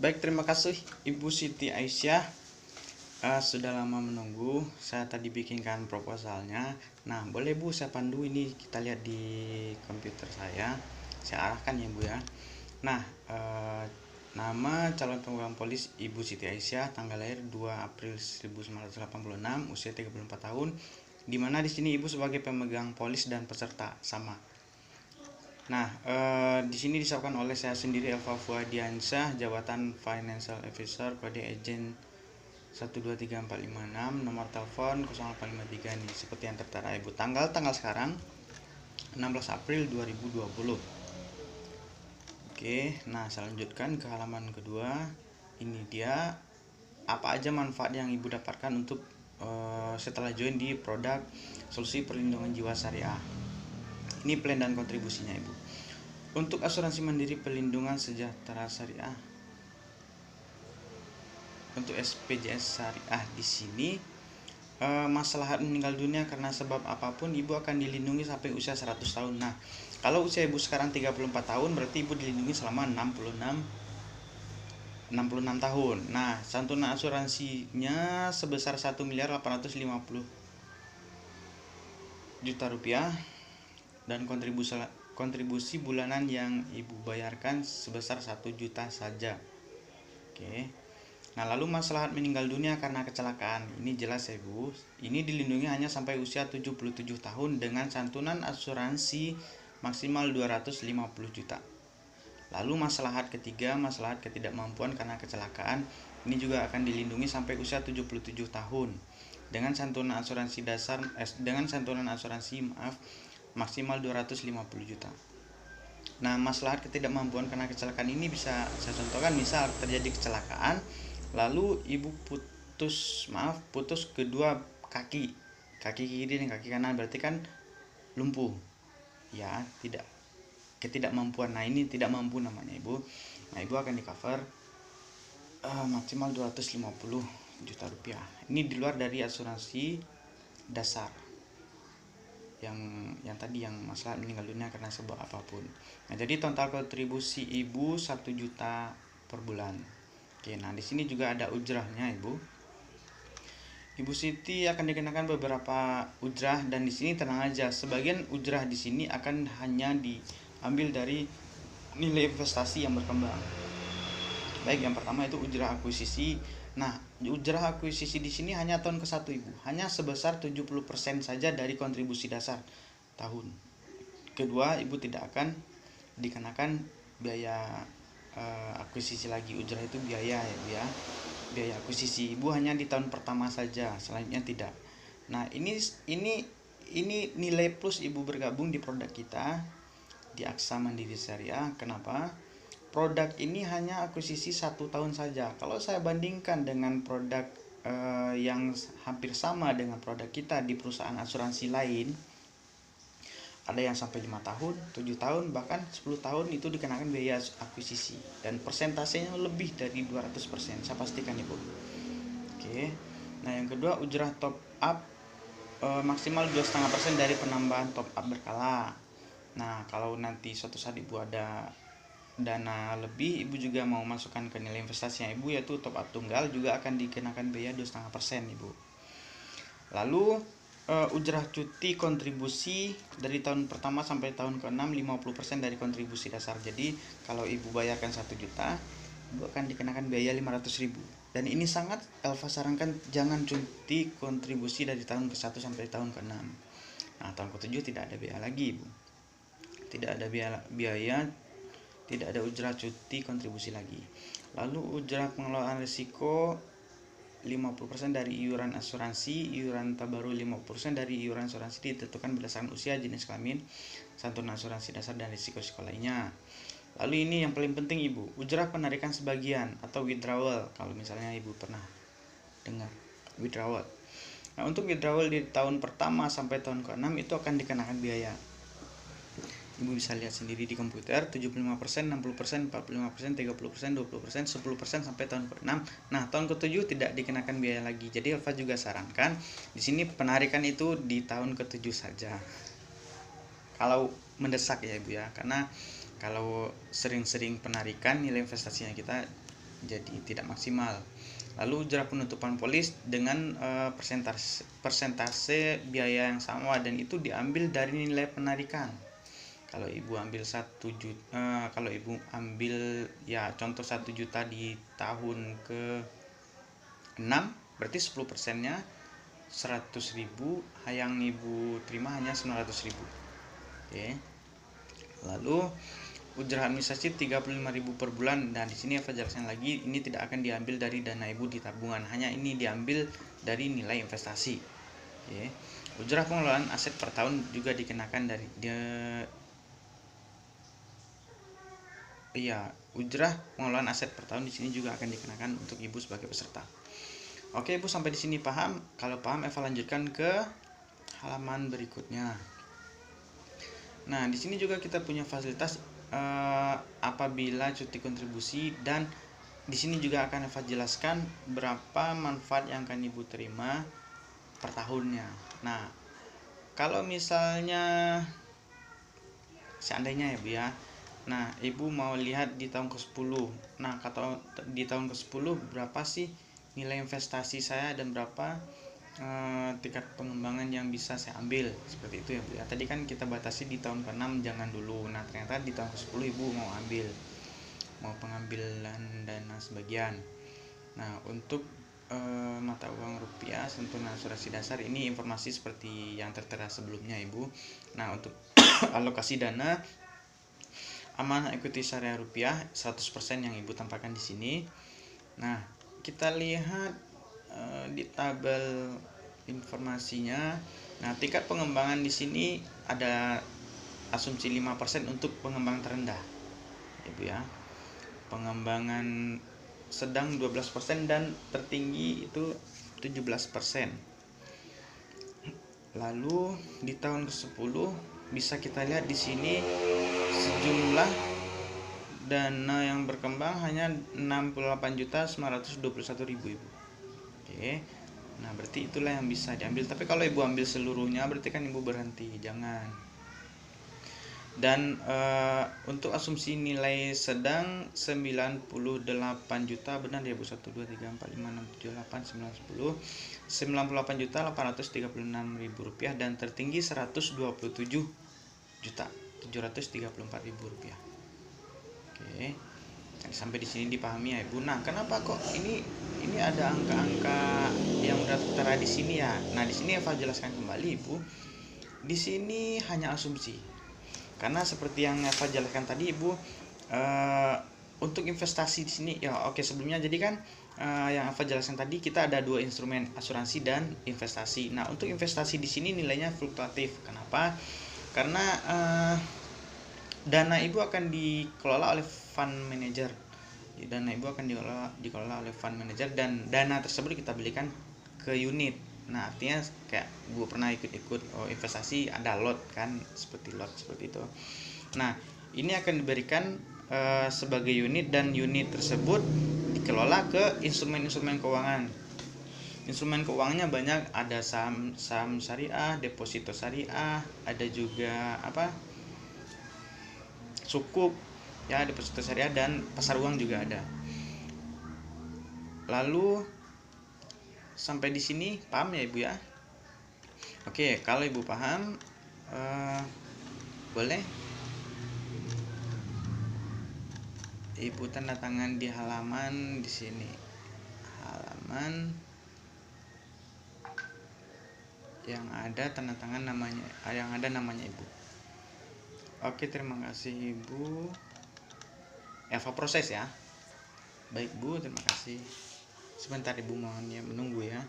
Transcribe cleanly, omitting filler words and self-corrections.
Baik, terima kasih Ibu Siti Aisyah. Sudah lama menunggu. Saya tadi bikinkan proposalnya. Nah, boleh Bu saya pandu ini, kita lihat di komputer saya. Saya arahkan ya Bu ya. Nah, nama calon pemegang polis Ibu Siti Aisyah, tanggal lahir 2 April 1986, usia 34 tahun. Di mana di sini Ibu sebagai pemegang polis dan peserta sama. Nah, di sini disahkan oleh saya sendiri, Elva Fuadiansyah, jabatan Financial Officer, kode agent 123456, nomor telepon 0853 nih, seperti yang tertera Ibu. Tanggal sekarang 16 April 2020. Oke, nah saya lanjutkan ke halaman kedua. Ini dia apa aja manfaat yang Ibu dapatkan untuk setelah join di produk solusi perlindungan jiwa syariah. Ini plan dan kontribusinya Ibu. Untuk asuransi mandiri perlindungan sejahtera syariah, untuk SPJS syariah di sini masalah meninggal dunia karena sebab apapun Ibu akan dilindungi sampai usia 100 tahun. Nah, kalau usia Ibu sekarang 34 tahun berarti Ibu dilindungi selama 66 tahun. Nah, santunan asuransinya sebesar 1.850.000.000 rupiah dan kontribusi bulanan yang Ibu bayarkan sebesar 1 juta saja. Oke. Nah, lalu masalah meninggal dunia karena kecelakaan. Ini jelas ya, Bu. Ini dilindungi hanya sampai usia 77 tahun dengan santunan asuransi maksimal 250 juta. Lalu maslahat ketiga, maslahat ketidakmampuan karena kecelakaan. Ini juga akan dilindungi sampai usia 77 tahun dengan santunan asuransi maksimal 250 juta. Nah, maslahat ketidakmampuan karena kecelakaan ini bisa saya contohkan, misal terjadi kecelakaan lalu Ibu putus kedua kaki kiri dan kaki kanan, berarti kan lumpuh ya, ketidakmampuan. Nah, ini tidak mampu namanya Ibu. Nah, Ibu akan di cover maksimal 250 juta rupiah. Ini di luar dari asuransi dasar yang tadi, yang masalah meninggal dunia karena sebab apapun. Nah, jadi total kontribusi Ibu 1 juta per bulan. Oke, nah di sini juga ada ujrahnya Ibu. Ibu Siti akan dikenakan beberapa ujrah, dan di sini tenang aja, sebagian ujrah di sini akan hanya diambil dari nilai investasi yang berkembang. Baik, yang pertama itu ujrah akuisisi. Nah, ujrah akuisisi di sini hanya tahun ke-1 Ibu, hanya sebesar 70% saja dari kontribusi dasar tahun. Kedua, Ibu tidak akan dikenakan biaya akuisisi lagi. Ujrah itu biaya ya, biaya akuisisi Ibu hanya di tahun pertama saja, selanjutnya tidak. Nah, ini nilai plus Ibu bergabung di produk kita di Aksa Mandiri Syariah. Kenapa? Produk ini hanya akuisisi 1 tahun saja. Kalau saya bandingkan dengan produk yang hampir sama dengan produk kita di perusahaan asuransi lain, ada yang sampai 5 tahun, 7 tahun, bahkan 10 tahun itu dikenakan biaya akuisisi, dan persentasenya lebih dari 200%, saya pastikan Ibu. Oke. Nah, yang kedua, ujrah top up maksimal 2,5% dari penambahan top up berkala. Nah, kalau nanti suatu saat Ibu ada dana lebih, Ibu juga mau masukkan ke nilai investasinya Ibu, yaitu top up tunggal, juga akan dikenakan biaya 2,5% Ibu. Lalu ujrah cuti kontribusi dari tahun pertama sampai tahun ke-6 50% dari kontribusi dasar. Jadi kalau Ibu bayarkan 1 juta, Ibu akan dikenakan biaya 500.000. Dan ini sangat Elva sarankan, jangan cuti kontribusi dari tahun ke-1 sampai tahun ke-6. Nah, tahun ke-7 tidak ada biaya lagi Ibu. Tidak ada biaya, tidak ada ujrah cuti kontribusi lagi. Lalu ujrah pengelolaan risiko 50% dari iuran asuransi, iuran tabaru 50% dari iuran asuransi ditentukan berdasarkan usia, jenis kelamin, santunan asuransi dasar, dan risiko lainnya. Lalu ini yang paling penting Ibu, ujrah penarikan sebagian atau withdrawal, kalau misalnya Ibu pernah dengar withdrawal. Nah, untuk withdrawal di tahun pertama sampai tahun ke-6 itu akan dikenakan biaya. Ibu bisa lihat sendiri di komputer, 75%, 60%, 45%, 30%, 20%, 10% sampai tahun ke-6. Nah, tahun ke-7 tidak dikenakan biaya lagi. Jadi Elva juga sarankan di sini penarikan itu di tahun ke-7 saja. Kalau mendesak ya Ibu ya, karena kalau sering-sering penarikan nilai investasinya kita jadi tidak maksimal. Lalu ujrah penutupan polis dengan persentase biaya yang sama, dan itu diambil dari nilai penarikan. Kalau ibu ambil 1 juta, kalau ibu ambil ya contoh 1 juta di tahun ke 6, berarti 10%-nya 100.000, yang ibu terima hanya 900.000. Oke. Lalu ujrah administrasi 35.000 per bulan. Dan di sini Eva jelaskan lagi, ini tidak akan diambil dari dana ibu di tabungan, hanya ini diambil dari nilai investasi. Oke. Ujrah pengelolaan aset per tahun juga dikenakan dari ujrah pengelolaan aset per tahun di sini juga akan dikenakan untuk ibu sebagai peserta. Oke, ibu sampai di sini paham? Kalau paham, Eva lanjutkan ke halaman berikutnya. Nah, di sini juga kita punya fasilitas apabila cuti kontribusi, dan di sini juga akan Eva jelaskan berapa manfaat yang akan ibu terima per tahunnya. Nah, kalau misalnya seandainya ya Bu ya, nah ibu mau lihat di tahun ke-10. Nah, kata di tahun ke-10 berapa sih nilai investasi saya dan berapa tingkat pengembangan yang bisa saya ambil, seperti itu ya Bu ya. Tadi kan kita batasi di tahun ke-6 jangan dulu. Nah, ternyata di tahun ke-10 ibu mau pengambilan dana sebagian. Nah, untuk mata uang rupiah santunan asuransi dasar, ini informasi seperti yang tertera sebelumnya ibu. Nah, untuk alokasi dana amanah ekuiti syariah rupiah 100% yang ibu tampilkan di sini. Nah, kita lihat di tabel informasinya. Nah, tingkat pengembangan di sini ada asumsi 5% untuk pengembangan terendah, Ibu ya. Pengembangan sedang 12% dan tertinggi itu 17%. Lalu di tahun ke-10 bisa kita lihat di sini sejumlah dana yang berkembang hanya 68.921.000 Ibu. Oke. Nah, berarti itulah yang bisa diambil. Tapi kalau ibu ambil seluruhnya berarti kan ibu berhenti, jangan. Dan untuk asumsi nilai sedang 98 juta, benar ya Bu? 1 2 3 4 5 6 7 8 9 10. 98.836.000 rupiah, dan tertinggi 127.734.000 rupiah. Oke. Sampai di sini dipahami ya Ibu. Nah, kenapa kok ini ada angka-angka yang udah tertera di sini ya? Nah, di sini Eva jelaskan kembali Ibu. Di sini hanya asumsi. Karena seperti yang Eva jelaskan tadi Ibu, untuk investasi di sini ya oke, sebelumnya jadi kan yang Eva jelaskan tadi kita ada 2 instrumen, asuransi dan investasi. Nah, untuk investasi di sini nilainya fluktuatif. Kenapa? Karena dana ibu akan dikelola oleh fund manager. Dana ibu akan dikelola oleh fund manager, dan dana tersebut kita belikan ke unit. Nah, artinya kayak gue pernah ikut investasi, ada lot kan, seperti lot seperti itu. Nah, ini akan diberikan sebagai unit, dan unit tersebut dikelola ke instrumen-instrumen keuangan. Instrumen keuangannya banyak, ada saham syariah, deposito syariah, ada juga sukuk ya, deposito syariah, dan pasar uang juga ada. Lalu sampai di sini paham ya Ibu ya? Oke, kalau Ibu paham, boleh Ibu tanda tangan di halaman di sini. Halaman yang ada tanda tangan namanya, yang ada namanya Ibu. Oke, terima kasih Ibu. Eva proses ya. Baik Bu, terima kasih. Sebentar Ibu, mohon ya menunggu ya.